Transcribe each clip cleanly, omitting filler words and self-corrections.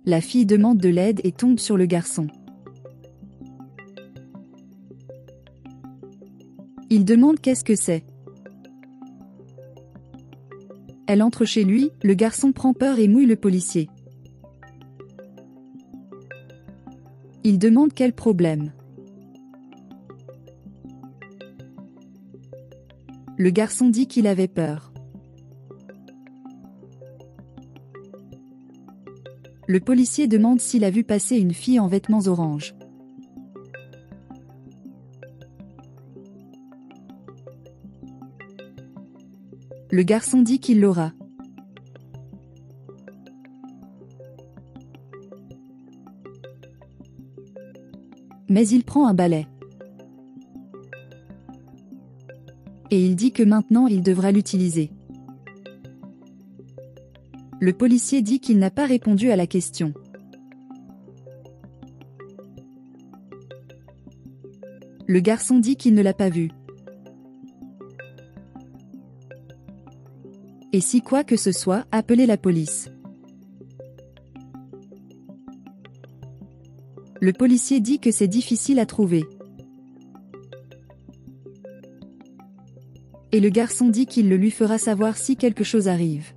La fille demande de l'aide et tombe sur le garçon. Il demande qu'est-ce que c'est. Elle entre chez lui, le garçon prend peur et mouille le policier. Il demande quel problème. Le garçon dit qu'il avait peur. Le policier demande s'il a vu passer une fille en vêtements orange. Le garçon dit qu'il l'aura. Mais il prend un balai. Et il dit que maintenant il devra l'utiliser. Le policier dit qu'il n'a pas répondu à la question. Le garçon dit qu'il ne l'a pas vu. Et si quoi que ce soit, appelez la police. Le policier dit que c'est difficile à trouver. Et le garçon dit qu'il le lui fera savoir si quelque chose arrive.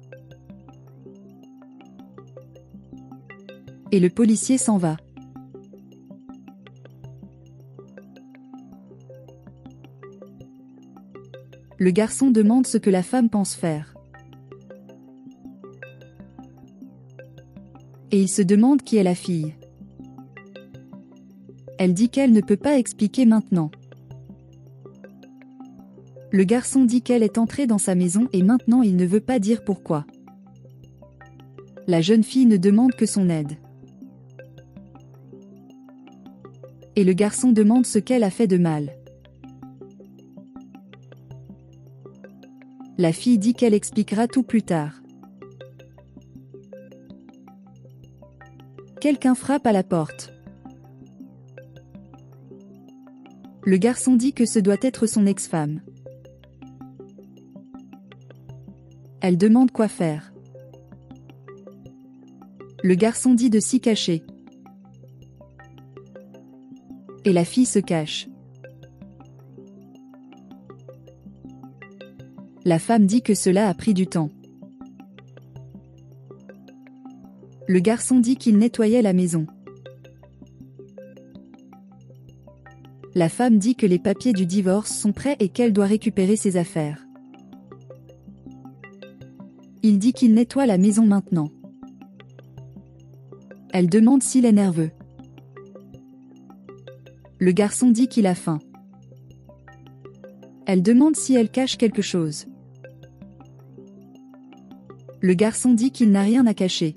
Et le policier s'en va. Le garçon demande ce que la femme pense faire. Et il se demande qui est la fille. Elle dit qu'elle ne peut pas expliquer maintenant. Le garçon dit qu'elle est entrée dans sa maison et maintenant il ne veut pas dire pourquoi. La jeune fille ne demande que son aide. Et le garçon demande ce qu'elle a fait de mal. La fille dit qu'elle expliquera tout plus tard. Quelqu'un frappe à la porte. Le garçon dit que ce doit être son ex-femme. Elle demande quoi faire. Le garçon dit de s'y cacher. Et la fille se cache. La femme dit que cela a pris du temps. Le garçon dit qu'il nettoyait la maison. La femme dit que les papiers du divorce sont prêts et qu'elle doit récupérer ses affaires. Il dit qu'il nettoie la maison maintenant. Elle demande s'il est nerveux. Le garçon dit qu'il a faim. Elle demande si elle cache quelque chose. Le garçon dit qu'il n'a rien à cacher.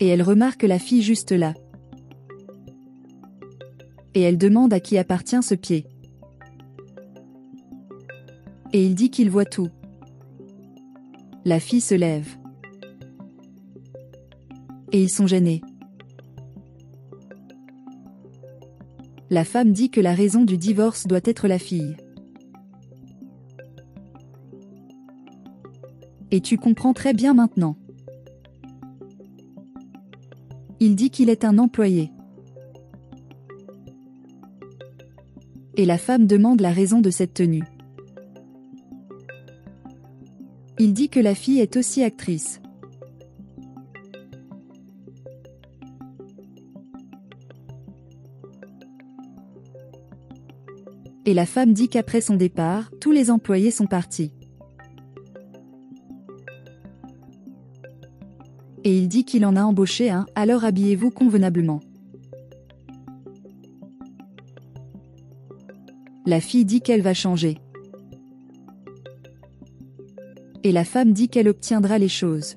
Et elle remarque la fille juste là. Et elle demande à qui appartient ce pied. Et il dit qu'il voit tout. La fille se lève. Et ils sont gênés. La femme dit que la raison du divorce doit être la fille. Et tu comprends très bien maintenant. Il dit qu'il est un employé. Et la femme demande la raison de cette tenue. Il dit que la fille est aussi actrice. Et la femme dit qu'après son départ, tous les employés sont partis. Et il dit qu'il en a embauché un, alors habillez-vous convenablement. La fille dit qu'elle va changer. Et la femme dit qu'elle obtiendra les choses.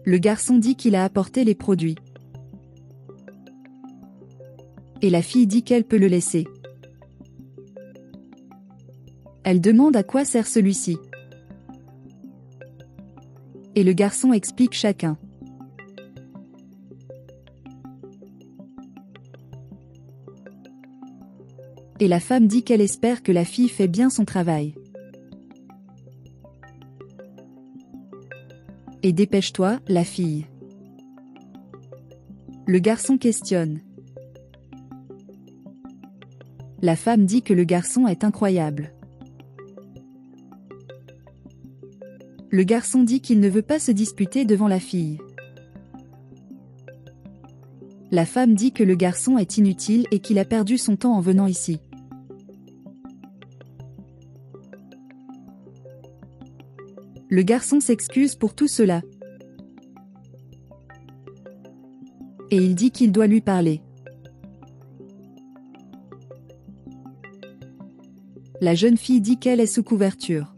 Le garçon dit qu'il a apporté les produits. Et la fille dit qu'elle peut le laisser. Elle demande à quoi sert celui-ci. Et le garçon explique chacun. Et la femme dit qu'elle espère que la fille fait bien son travail. Et dépêche-toi, la fille. Le garçon questionne. La femme dit que le garçon est incroyable. Le garçon dit qu'il ne veut pas se disputer devant la fille. La femme dit que le garçon est inutile et qu'il a perdu son temps en venant ici. Le garçon s'excuse pour tout cela. Et il dit qu'il doit lui parler. La jeune fille dit qu'elle est sous couverture.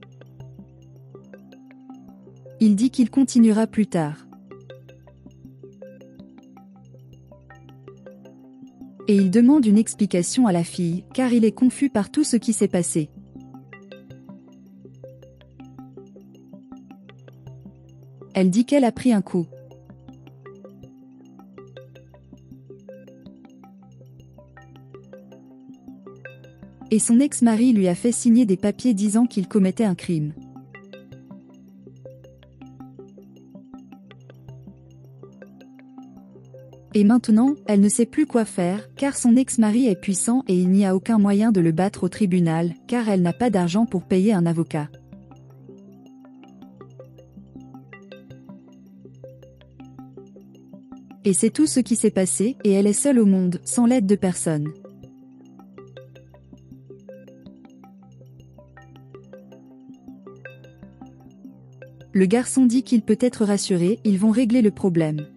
Il dit qu'il continuera plus tard. Et il demande une explication à la fille, car il est confus par tout ce qui s'est passé. Elle dit qu'elle a pris un coup. Et son ex-mari lui a fait signer des papiers disant qu'il commettait un crime. Et maintenant, elle ne sait plus quoi faire, car son ex-mari est puissant et il n'y a aucun moyen de le battre au tribunal, car elle n'a pas d'argent pour payer un avocat. Et c'est tout ce qui s'est passé, et elle est seule au monde, sans l'aide de personne. Le garçon dit qu'il peut être rassuré, ils vont régler le problème.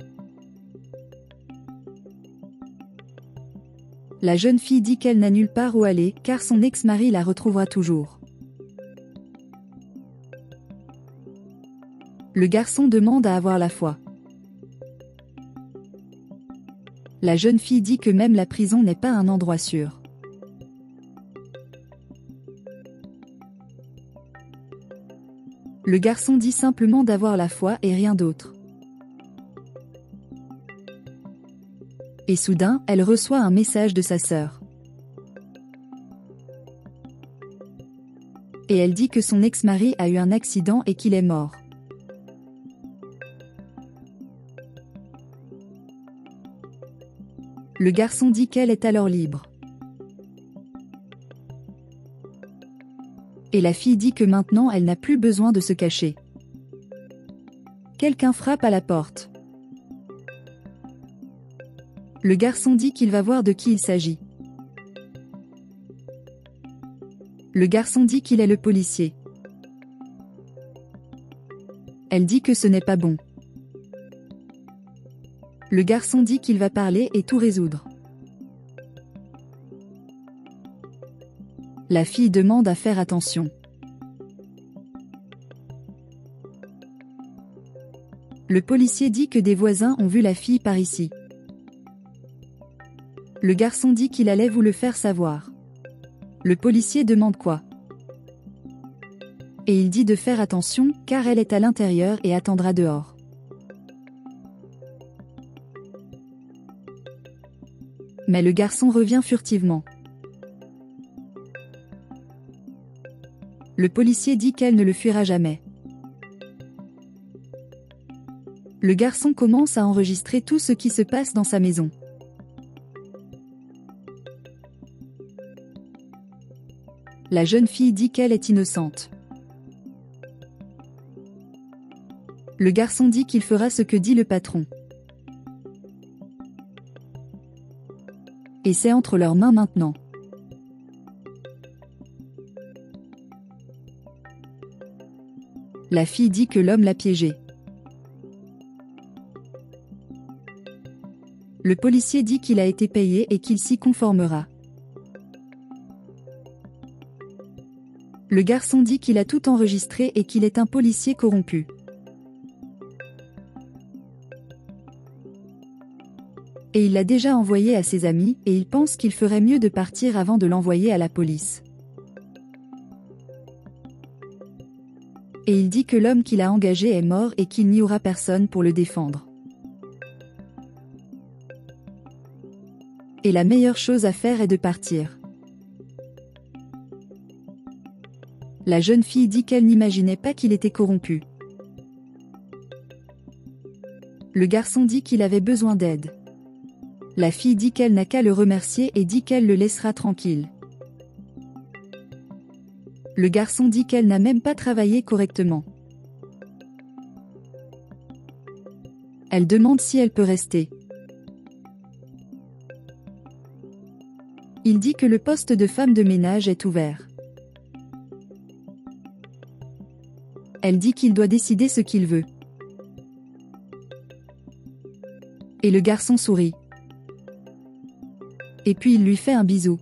La jeune fille dit qu'elle n'a nulle part où aller, car son ex-mari la retrouvera toujours. Le garçon demande à avoir la foi. La jeune fille dit que même la prison n'est pas un endroit sûr. Le garçon dit simplement d'avoir la foi et rien d'autre. Et soudain, elle reçoit un message de sa sœur. Et elle dit que son ex-mari a eu un accident et qu'il est mort. Le garçon dit qu'elle est alors libre. Et la fille dit que maintenant elle n'a plus besoin de se cacher. Quelqu'un frappe à la porte. Le garçon dit qu'il va voir de qui il s'agit. Le garçon dit qu'il est le policier. Elle dit que ce n'est pas bon. Le garçon dit qu'il va parler et tout résoudre. La fille demande à faire attention. Le policier dit que des voisins ont vu la fille par ici. Le garçon dit qu'il allait vous le faire savoir. Le policier demande quoi? Et il dit de faire attention, car elle est à l'intérieur et attendra dehors. Mais le garçon revient furtivement. Le policier dit qu'elle ne le fuira jamais. Le garçon commence à enregistrer tout ce qui se passe dans sa maison. La jeune fille dit qu'elle est innocente. Le garçon dit qu'il fera ce que dit le patron. Et c'est entre leurs mains maintenant. La fille dit que l'homme l'a piégée. Le policier dit qu'il a été payé et qu'il s'y conformera. Le garçon dit qu'il a tout enregistré et qu'il est un policier corrompu. Et il l'a déjà envoyé à ses amis, et il pense qu'il ferait mieux de partir avant de l'envoyer à la police. Et il dit que l'homme qu'il a engagé est mort et qu'il n'y aura personne pour le défendre. Et la meilleure chose à faire est de partir. La jeune fille dit qu'elle n'imaginait pas qu'il était corrompu. Le garçon dit qu'il avait besoin d'aide. La fille dit qu'elle n'a qu'à le remercier et dit qu'elle le laissera tranquille. Le garçon dit qu'elle n'a même pas travaillé correctement. Elle demande si elle peut rester. Il dit que le poste de femme de ménage est ouvert. Elle dit qu'il doit décider ce qu'il veut. Et le garçon sourit. Et puis il lui fait un bisou.